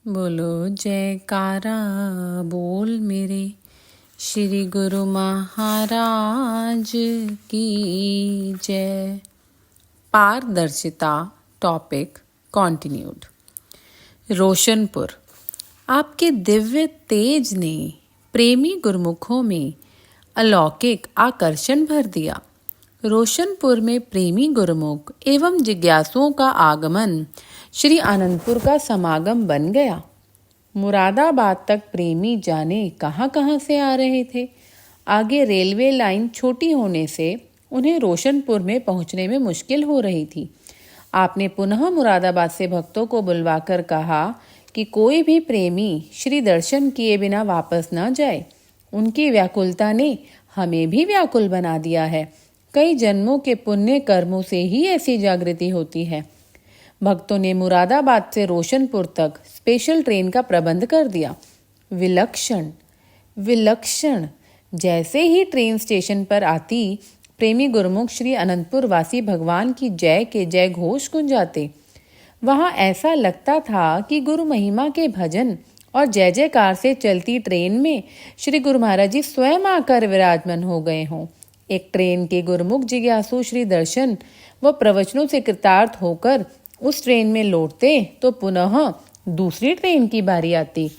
बोलो जयकारा बोल मेरे श्री गुरु महाराज की जय। पारदर्शिता टॉपिक कॉन्टिन्यूड। रोशनपुर। आपके दिव्य तेज ने प्रेमी गुरुमुखों में अलौकिक आकर्षण भर दिया। रोशनपुर में प्रेमी गुरुमुख एवं जिज्ञासुओं का आगमन श्री आनंदपुर का समागम बन गया। मुरादाबाद तक प्रेमी जाने कहाँ कहाँ से आ रहे थे। आगे रेलवे लाइन छोटी होने से उन्हें रोशनपुर में पहुँचने में मुश्किल हो रही थी। आपने पुनः मुरादाबाद से भक्तों को बुलवाकर कहा कि कोई भी प्रेमी श्री दर्शन किए बिना वापस न जाए। उनकी व्याकुलता ने हमें भी व्याकुल बना दिया है। कई जन्मों के पुण्य कर्मों से ही ऐसी जागृति होती है। भक्तों ने मुरादाबाद से रोशनपुर तक स्पेशल ट्रेन का प्रबंध कर दिया। विलक्षण विलक्षण। जैसे ही ट्रेन स्टेशन पर आती, प्रेमी गुरुमुख श्री अनंतपुर वासी भगवान की जय के जय घोष गुंजाते। वहां ऐसा लगता था कि गुरु महिमा के भजन और जय जयकार से चलती ट्रेन में श्री गुरु महाराज जी स्वयं आकर विराजमान हो गए हों। एक ट्रेन के गुरुमुख जिज्ञासु श्री दर्शन व प्रवचनों से कृतार्थ होकर उस ट्रेन में लौटते तो पुनः दूसरी ट्रेन की बारी आती।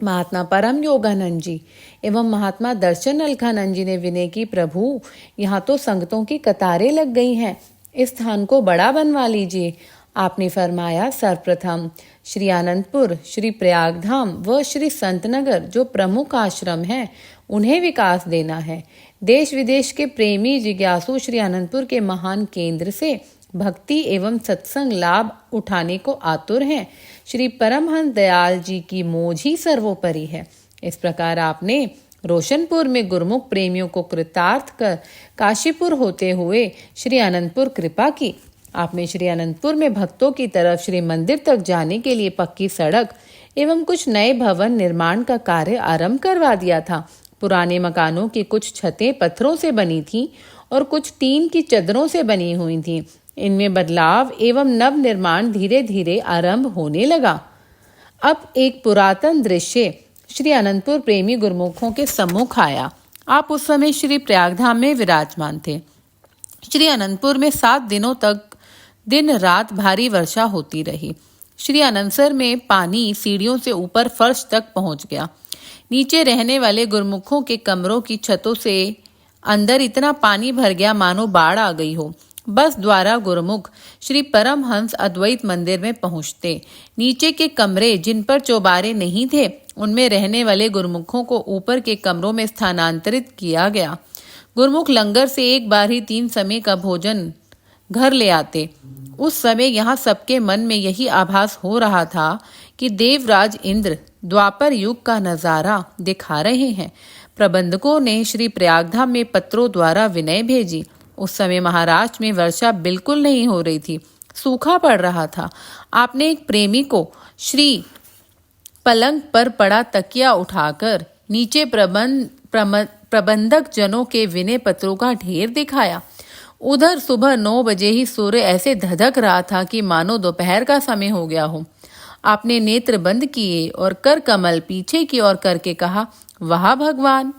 महात्मा परम योगानंद जी एवं महात्मा दर्शन अलखानंद जी ने विनय की, प्रभु यहाँ तो संगतों की कतारें लग गई हैं, इस स्थान को बड़ा बनवा लीजिए। आपने फरमाया, सर्वप्रथम श्री आनंदपुर, श्री प्रयागधाम व श्री संतनगर जो प्रमुख आश्रम हैं उन्हें विकास देना है। देश विदेश के प्रेमी जिज्ञासु श्री आनंदपुर के महान केंद्र से भक्ति एवं सत्संग लाभ उठाने को आतुर हैं। श्री परमहंस दयाल जी की मौज ही सर्वोपरि है। इस प्रकार आपने रोशनपुर में गुरुमुख प्रेमियों को कृतार्थ कर काशीपुर होते हुए श्री अनंतपुर कृपा की। आपने श्री अनंतपुर में भक्तों की तरफ श्री मंदिर तक जाने के लिए पक्की सड़क एवं कुछ नए भवन निर्माण का कार्य आरंभ करवा दिया था। पुराने मकानों की कुछ छतें पत्थरों से बनी थीं और कुछ टीन की चदरों से बनी हुई थीं। इनमें बदलाव एवं नव निर्माण धीरे धीरे आरंभ होने लगा। अब एक पुरातन दृश्य श्री अनंतपुर प्रेमी गुरुमुखों के सम्मुख आया। आप उस समय श्री प्रयागधाम में विराजमान थे। श्री अनंतपुर में 7 दिनों तक दिन रात भारी वर्षा होती रही। श्री अनंतसर में पानी सीढ़ियों से ऊपर फर्श तक पहुंच गया। नीचे रहने वाले गुरुमुखों के कमरों की छतों से अंदर इतना पानी भर गया मानो बाढ़ आ गई हो। बस द्वारा गुरुमुख श्री परमहंस अद्वैत मंदिर में पहुंचते। नीचे के कमरे जिन पर चौबारे नहीं थे, उनमें रहने वाले गुरुमुखों को ऊपर के कमरों में स्थानांतरित किया गया। गुरुमुख लंगर से एक बार ही 3 समय का भोजन घर ले आते। उस समय यहाँ सबके मन में यही आभास हो रहा था कि देवराज इंद्र द्वापर युग का नजारा दिखा रहे हैं। प्रबंधकों ने श्री प्रयागधाम में पत्रों द्वारा विनय भेजी। उस समय महाराष्ट्र में वर्षा बिल्कुल नहीं हो रही थी, सूखा पड़ रहा था। आपने एक प्रेमी को श्री पलंग पर पड़ा तकिया उठाकर नीचे प्रबंधक जनों के विनय पत्रों का ढेर दिखाया। उधर सुबह 9 बजे ही सूर्य ऐसे धधक रहा था कि मानो दोपहर का समय हो गया हो। आपने नेत्र बंद किए और कर कमल पीछे की ओर करके कहा, वाह भगवान,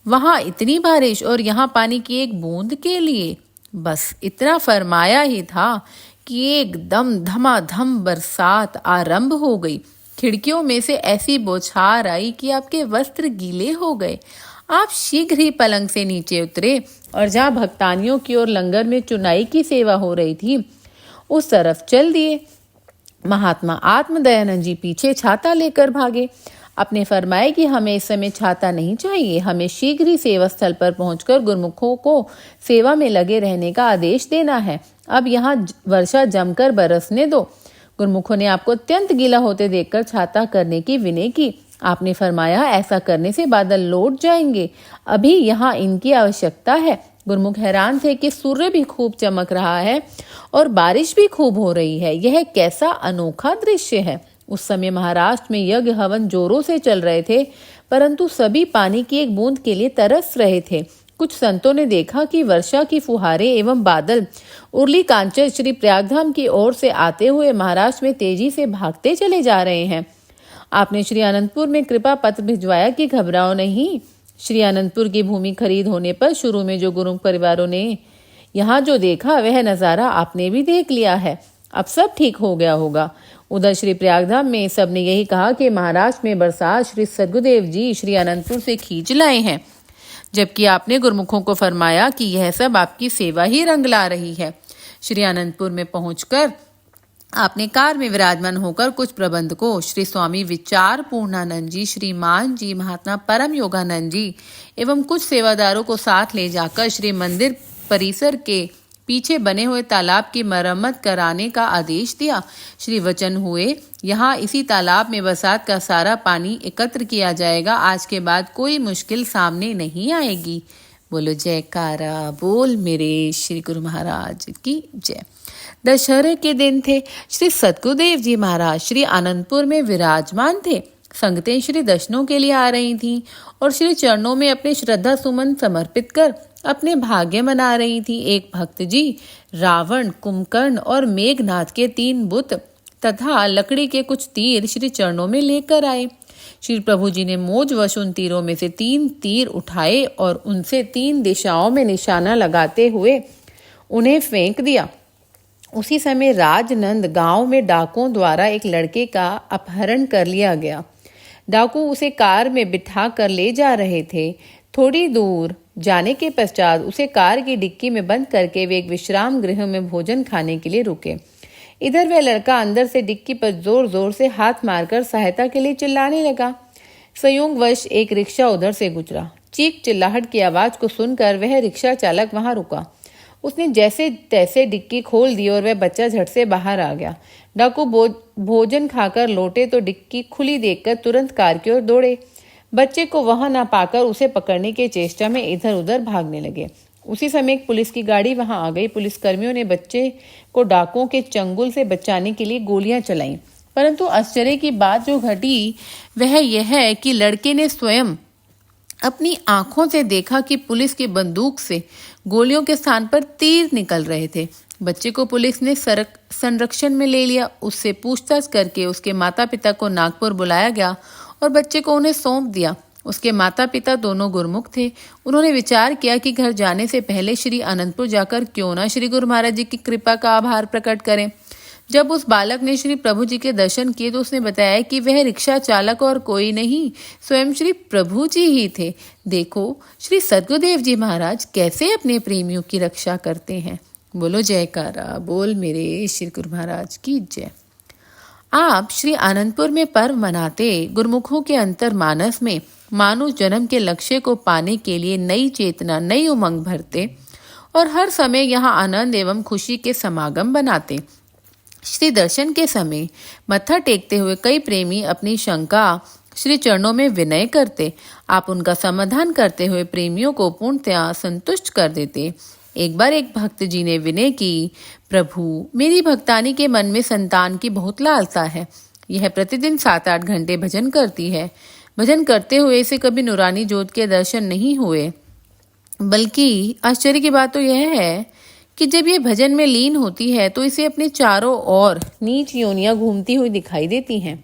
वहां इतनी बारिश और यहाँ पानी की एक बूंद के लिए। बस इतना फरमाया ही था कि एकदम धमाधम बरसात आरंभ हो गई। खिड़कियों में से ऐसी बौछार आई कि आपके वस्त्र गीले हो गए। आप शीघ्र ही पलंग से नीचे उतरे और जहाँ भक्तानियों की ओर लंगर में चुनाई की सेवा हो रही थी उस तरफ चल दिए। महात्मा आत्मदयानंद जी पीछे छाता लेकर भागे। अपने फरमाए कि हमें इस समय छाता नहीं चाहिए, हमें शीघ्र ही सेवा स्थल पर पहुंचकर गुरुमुखों को सेवा में लगे रहने का आदेश देना है। अब यहाँ वर्षा जमकर बरसने दो। गुरुमुखों ने आपको अत्यंत गीला होते देखकर छाता करने की विनय की। आपने फरमाया, ऐसा करने से बादल लौट जाएंगे, अभी यहाँ इनकी आवश्यकता है। गुरुमुख हैरान थे कि सूर्य भी खूब चमक रहा है और बारिश भी खूब हो रही है। यह कैसा अनोखा दृश्य है। उस समय महाराष्ट्र में यज्ञ हवन जोरों से चल रहे थे, परंतु सभी पानी की एक बूंद के लिए तरस रहे थे। कुछ संतों ने देखा कि वर्षा की फुहारें एवं बादल उर्ली कांचन श्री प्रयागधाम की ओर से आते हुए महाराष्ट्र में तेजी से भागते चले जा रहे हैं। आपने श्री अनंतपुर में कृपा पत्र भिजवाया कि घबराओ नहीं। श्री अनंतपुर की भूमि खरीद होने पर शुरू में जो गुरु परिवारों ने यहाँ जो देखा वह नज़ारा आपने भी देख लिया है। अब सब ठीक हो गया होगा। उधर श्री प्रयागधाम में सबने यही कहा कि महाराष्ट्र में बरसात श्री सद्गुरुदेव जी श्री अनंतपुर से खींच लाए हैं, जबकि आपने गुरुमुखों को फरमाया कि यह सब आपकी सेवा ही रंग ला रही है। श्री अनंतपुर में पहुंचकर आपने कार में विराजमान होकर कुछ प्रबंधकों श्री स्वामी विचार पूर्णानंद जी, श्री मान जी, महात्मा परम योगानंद जी एवं कुछ सेवादारों को साथ ले जाकर श्री मंदिर परिसर के पीछे बने हुए तालाब की मरम्मत कराने का आदेश दिया। श्री वचन हुए यहाँ इसी तालाब में बरसात का सारा पानी एकत्र किया जाएगा। आज के बाद कोई मुश्किल सामने नहीं आएगी। बोलो जयकारा बोल मेरे श्री गुरु महाराज की जय। दशहरे के दिन थे। श्री सद्गुरुदेव जी महाराज श्री आनंदपुर में विराजमान थे। संगतें श्री दर्शनों के लिए आ रही थीं और श्री चरणों में अपने श्रद्धा सुमन समर्पित कर अपने भाग्य मना रही थी। एक भक्त जी रावण, कुंभकर्ण और मेघनाथ के 3 बुत तथा लकड़ी के कुछ तीर श्री चरणों में लेकर आए। श्री प्रभु जी ने मोजवश उन तीरों में से 3 तीर उठाए और उनसे 3 दिशाओं में निशाना लगाते हुए उन्हें फेंक दिया। उसी समय राजनंद गांव में डाकुओं द्वारा एक लड़के का अपहरण कर लिया गया। डाकू उसे कार में बिठा कर ले जा रहे थे। थोड़ी दूर जाने के पश्चात उसे कार की डिक्की में बंद करके वे एक विश्राम गृह में भोजन खाने के लिए रुके। इधर वह लड़का अंदर से डिक्की पर जोर जोर से हाथ मारकर सहायता के लिए चिल्लाने लगा। संयोगवश एक रिक्शा उधर से गुजरा। चीख चिल्लाहट की आवाज को सुनकर वह रिक्शा चालक वहां रुका। उसने जैसे तैसे डिक्की खोल दी और वह बच्चा झट से बाहर आ गया। डाकू भोजन खाकर लौटे तो डिक्की खुली देखकर तुरंत कार की ओर दौड़े। बच्चे को वहां ना पाकर उसे पकड़ने के चेष्टा में इधर उधर भागने लगे। उसी समय एक पुलिस की गाड़ी वहां आ गई। पुलिसकर्मियों ने बच्चे को डाकुओं के चंगुल से बचाने के लिए गोलियां चलाईं, परंतु आश्चर्य की बात जो घटी वह यह है कि लड़के ने स्वयं अपनी आंखों से देखा कि पुलिस की बंदूक से गोलियों के स्थान पर तीर निकल रहे थे। बच्चे को पुलिस ने संरक्षण में ले लिया। उससे पूछताछ करके उसके माता पिता को नागपुर बुलाया गया और बच्चे को उन्हें सौंप दिया। उसके माता पिता दोनों गुरुमुख थे। उन्होंने विचार किया कि घर जाने से पहले श्री अनंतपुर जाकर क्यों ना श्री गुरु महाराज जी की कृपा का आभार प्रकट करें। जब उस बालक ने श्री प्रभु जी के दर्शन किए तो उसने बताया कि वह रिक्शा चालक और कोई नहीं, स्वयं श्री प्रभु जी ही थे। देखो श्री सद्गुरुदेव जी महाराज कैसे अपने प्रेमियों की रक्षा करते हैं। बोलो जयकारा बोल मेरे श्री गुरु महाराज की जय। आप श्री आनंदपुर में पर्व मनाते गुरुमुखों के अंतर मानस में मानव जन्म के लक्ष्य को पाने के लिए नई चेतना, नई उमंग भरते और हर समय यहाँ आनंद एवं खुशी के समागम बनाते। श्री दर्शन के समय मत्था टेकते हुए कई प्रेमी अपनी शंका श्री चरणों में विनय करते। आप उनका समाधान करते हुए प्रेमियों को पूर्णतया संतुष्ट कर देते। एक बार एक भक्त जी ने विनय की, प्रभु मेरी भक्तानी के मन में संतान की बहुत लालसा है। यह प्रतिदिन 7-8 घंटे भजन करती है। भजन करते हुए इसे कभी नूरानी ज्योत के दर्शन नहीं हुए। बल्कि आश्चर्य की बात तो यह है कि जब ये भजन में लीन होती है तो इसे अपने चारों ओर नीच योनियां घूमती हुई दिखाई देती हैं।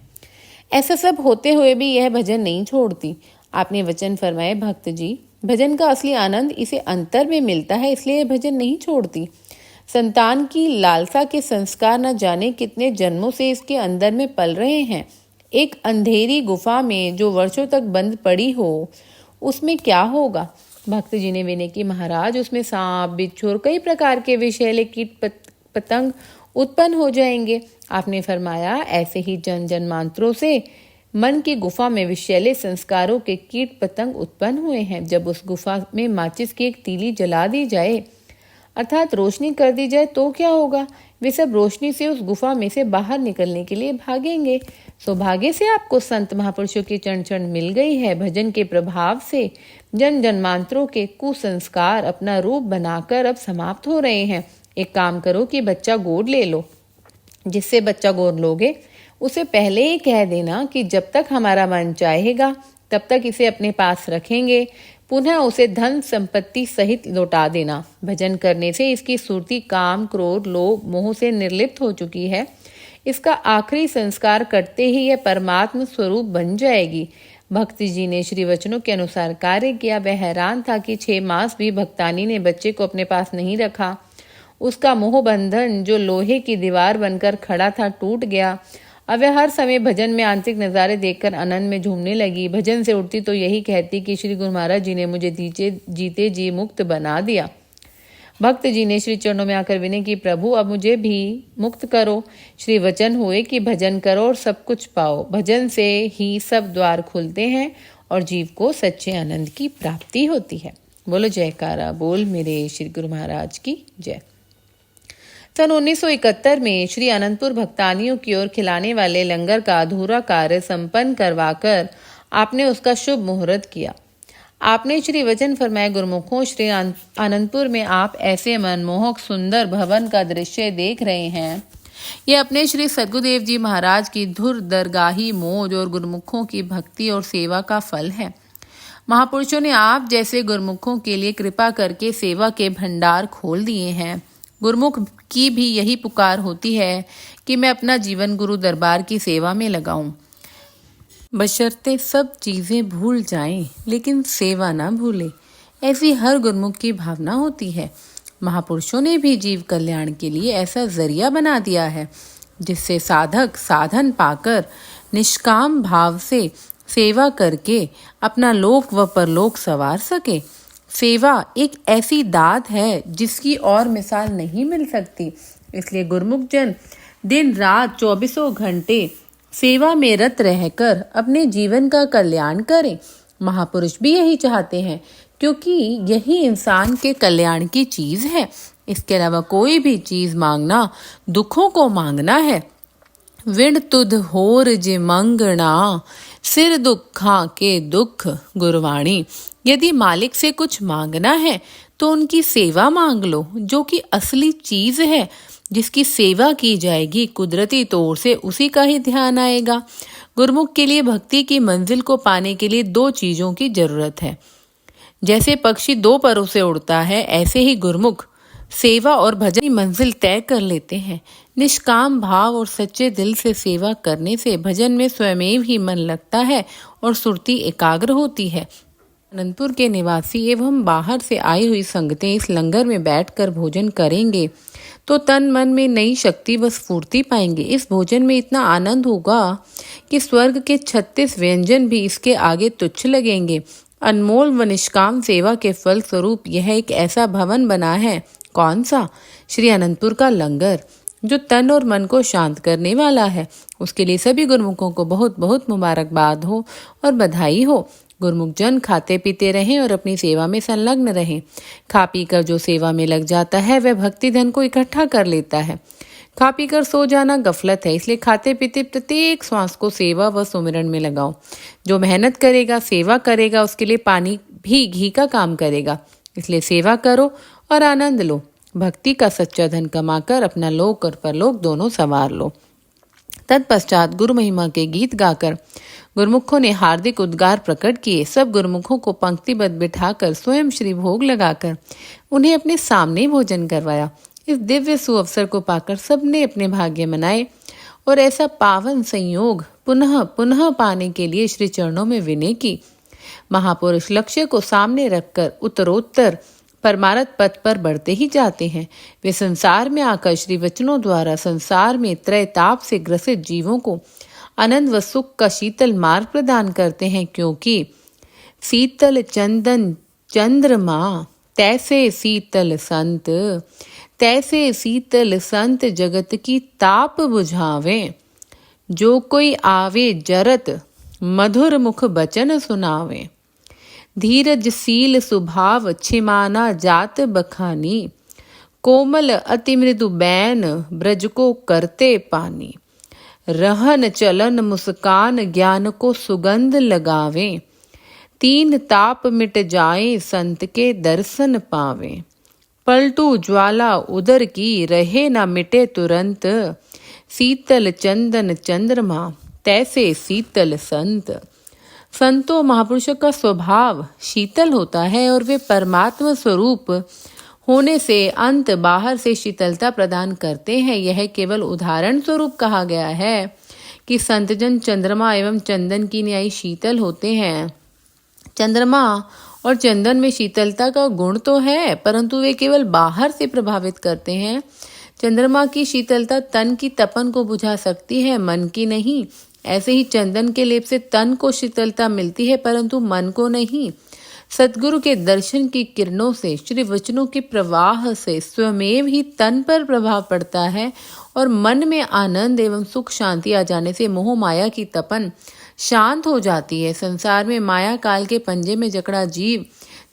ऐसा सब होते हुए भी यह भजन नहीं छोड़ती। आपने वचन फरमाए, भक्त जी भजन का असली आनंद इसे अंतर में मिलता है, इसलिए भजन नहीं छोड़ती। संतान की लालसा के संस्कार न जाने कितने जन्मों से इसके अंदर में पल रहे हैं। एक अंधेरी गुफा में जो वर्षों तक बंद पड़ी हो उसमें क्या होगा। भक्त जी ने विनय की, महाराज उसमें सांप, बिच्छू और कई प्रकार के विषैले कीट पतंग उत्पन्न हो जाएंगे। आपने फरमाया, ऐसे ही जन जन्मांतरों से मन की गुफा में विषैले संस्कारों के कीट पतंग उत्पन्न हुए हैं। जब उस गुफा में माचिस की एक तीली जला दी जाए अर्थात रोशनी कर दी जाए तो क्या होगा। वे सब रोशनी से उस गुफा में से बाहर निकलने के लिए भागेंगे। सौभाग्य से आपको संत महापुरुषों की चरण चरण मिल गई है। भजन के प्रभाव से जन जन्मांतरों के कुसंस्कार अपना रूप बनाकर अब समाप्त हो रहे हैं। एक काम करो कि बच्चा गोद ले लो। जिससे बच्चा गोद लोगे उसे पहले ही कह देना कि जब तक हमारा मन चाहेगा तब तक इसे अपने पास रखेंगे। पुनः उसे धन संपत्ति सहित लौटा देना। भजन करने से इसकी सुरती काम, क्रोध, लोभ, मोह से निर्लिप्त हो चुकी है। इसका आखिरी संस्कार करते ही यह परमात्म स्वरूप बन जाएगी। भक्ति जी ने श्री वचनों के अनुसार कार्य किया। वह हैरान था कि 6 मास भी भक्तानी ने बच्चे को अपने पास नहीं रखा। उसका मोह बंधन जो लोहे की दीवार बनकर खड़ा था टूट गया। अब वह हर समय भजन में आंतरिक नज़ारे देखकर आनंद में झूमने लगी। भजन से उठती तो यही कहती कि श्री गुरु महाराज जी ने मुझे जीते जी मुक्त बना दिया। भक्त जी ने श्री चरणों में आकर विनय की, प्रभु अब मुझे भी मुक्त करो। श्री वचन हुए कि भजन करो और सब कुछ पाओ। भजन से ही सब द्वार खुलते हैं और जीव को सच्चे आनंद की प्राप्ति होती है। बोलो जयकारा बोल मेरे श्री गुरु महाराज की जय। सन 1971 में श्री अनंतपुर भक्तानियों की ओर खिलाने वाले लंगर का अधूरा कार्य संपन्न करवाकर आपने उसका शुभ मुहूर्त किया। आपने श्री वचन फरमाए, गुरुमुखों श्री अनंतपुर में आप ऐसे मनमोहक सुंदर भवन का दृश्य देख रहे हैं। ये अपने श्री सद्गुरुदेव जी महाराज की धुर दरगाही मौज और गुरुमुखों की भक्ति और सेवा का फल है। महापुरुषों ने आप जैसे गुरुमुखों के लिए कृपा करके सेवा के भंडार खोल दिए हैं। गुरुमुख की भी यही पुकार होती है कि मैं अपना जीवन गुरु दरबार की सेवा में लगाऊं। बशर्ते सब चीज़ें भूल जाएं, लेकिन सेवा ना भूले, ऐसी हर गुरुमुख की भावना होती है। महापुरुषों ने भी जीव कल्याण के लिए ऐसा जरिया बना दिया है जिससे साधक साधन पाकर निष्काम भाव से सेवा करके अपना लोक व परलोक संवार सके। सेवा एक ऐसी दात है जिसकी और मिसाल नहीं मिल सकती। इसलिए गुरुमुख जन दिन रात 24 घंटे सेवा में रत रहकर अपने जीवन का कल्याण करें। महापुरुष भी यही चाहते हैं, क्योंकि यही इंसान के कल्याण की चीज है। इसके अलावा कोई भी चीज मांगना दुखों को मांगना है। विण तुध होर जे मंगना, सिर दुखा के दुख गुरवाणी। यदि मालिक से कुछ मांगना है तो उनकी सेवा मांग लो, जो कि असली चीज है। जिसकी सेवा की जाएगी कुदरती तौर से उसी का ही ध्यान आएगा। गुरुमुख के लिए भक्ति की मंजिल को पाने के लिए 2 चीजों की जरूरत है। जैसे पक्षी 2 परों से उड़ता है, ऐसे ही गुरुमुख सेवा और भजन की मंजिल तय कर लेते हैं। निष्काम भाव और सच्चे दिल से सेवा करने से भजन में स्वयं ही मन लगता है और सुरती एकाग्र होती है। अनंतपुर के निवासी एवं बाहर से आई हुई संगतें इस लंगर में बैठकर भोजन करेंगे तो तन मन में नई शक्ति व स्फूर्ति पाएंगे। इस भोजन में इतना आनंद होगा कि स्वर्ग के 36 व्यंजन भी इसके आगे तुच्छ लगेंगे। अनमोल व निष्काम सेवा के फल स्वरूप यह एक ऐसा भवन बना है। कौन सा? श्री अनंतपुर का लंगर, जो तन और मन को शांत करने वाला है। उसके लिए सभी गुरुमुखों को बहुत बहुत मुबारकबाद हो और बधाई हो। गुरुमुख जन खाते पीते रहें और अपनी सेवा में संलग्न रहें। खा पी कर जो सेवा में लग जाता है वह भक्ति धन को इकट्ठा कर लेता है। खा पी कर सो जाना गफलत है। इसलिए खाते पीते प्रत्येक श्वास को सेवा व सुमिरन में लगाओ। जो मेहनत करेगा, सेवा करेगा, उसके लिए पानी भी घी का काम करेगा। इसलिए सेवा करो और आनंद लो। भक्ति का सच्चा धन कमाकर अपना लोक और परलोक दोनों संवार लो। तत्पश्चात गुरु महिमा के गीत गाकर गुरुमुखों ने हार्दिक उद्गार प्रकट किए। सब गुरुमुखों को पंक्तिबद्ध बिठाकर स्वयं श्री भोग लगाकर उन्हें अपने सामने भोजन करवाया। इस दिव्य सुअवसर को पाकर सबने अपने भाग्य मनाए और ऐसा पावन संयोग पुनः पुनः पाने के लिए श्री चरणों में विनय की। महापुरुष लक्ष्य को सामने रखकर उत्तरोत्तर परमार्थ पथ पर बढ़ते ही जाते हैं। वे संसार में आकर श्री वचनों द्वारा संसार में त्रैताप से ग्रसित जीवों को आनंद व सुख का शीतल मार्ग प्रदान करते हैं, क्योंकि शीतल चंदन चंद्रमा तैसे शीतल संत, तैसे शीतल संत जगत की ताप बुझावे। जो कोई आवे जरत मधुर मुख बचन सुनावे। धीरज सील सुभाव छिमाना जात बखानी। कोमल अति मृदु बैन ब्रज को करते पानी। रहन चलन मुस्कान ज्ञान को सुगंध लगावे। 3 ताप मिट जाए संत के दर्शन पावे। पलटू ज्वाला उदर की रहे न मिटे तुरंत। शीतल चंदन चंद्रमा तैसे शीतल संत। संतों महापुरुषों का स्वभाव शीतल होता है और वे परमात्मा स्वरूप होने से अंत बाहर से शीतलता प्रदान करते हैं। यह केवल उदाहरण स्वरूप कहा गया है कि संतजन चंद्रमा एवं चंदन की न्याय शीतल होते हैं। चंद्रमा और चंदन में शीतलता का गुण तो है, परंतु वे केवल बाहर से प्रभावित करते हैं। चंद्रमा की शीतलता तन की तपन को बुझा सकती है, मन की नहीं। ऐसे ही चंदन के लेप से तन को शीतलता मिलती है, परंतु मन को नहीं। सतगुरु के दर्शन की किरणों से, श्री वचनों के प्रवाह से स्वयमेव ही तन पर प्रभाव पड़ता है और मन में आनंद एवं सुख शांति आ जाने से मोह माया की तपन शांत हो जाती है। संसार में माया काल के पंजे में जकड़ा जीव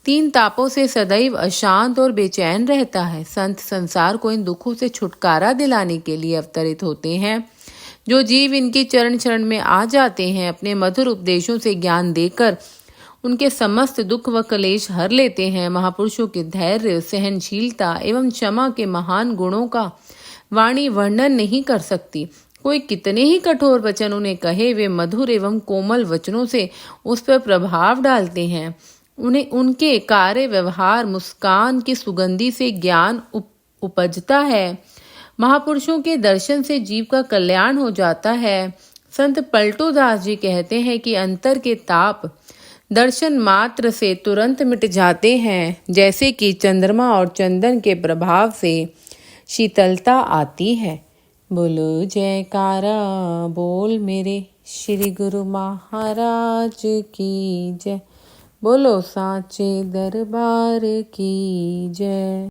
3 तापों से सदैव अशांत और बेचैन रहता है। संत संसार को इन दुखों से छुटकारा दिलाने के लिए अवतरित होते हैं। जो जीव इनकी चरण शरण में आ जाते हैं, अपने मधुर उपदेशों से ज्ञान देकर उनके समस्त दुख व कलेश हर लेते हैं। महापुरुषों के धैर्य, सहनशीलता एवं क्षमा के महान गुणों का वाणी वर्णन नहीं कर सकती। कोई कितने ही कठोर वचन उन्हें कहे, वे मधुर एवं कोमल वचनों से उस पर प्रभाव डालते हैं। उन्हें उनके कार्य, व्यवहार, मुस्कान की सुगंधी से ज्ञान उपजता है। महापुरुषों के दर्शन से जीव का कल्याण हो जाता है। संत पलटू दास जी कहते हैं कि अंतर के ताप दर्शन मात्र से तुरंत मिट जाते हैं, जैसे कि चंद्रमा और चंदन के प्रभाव से शीतलता आती है। बोलो जयकारा बोल मेरे श्री गुरु महाराज की जय। बोलो साचे दरबार की जय।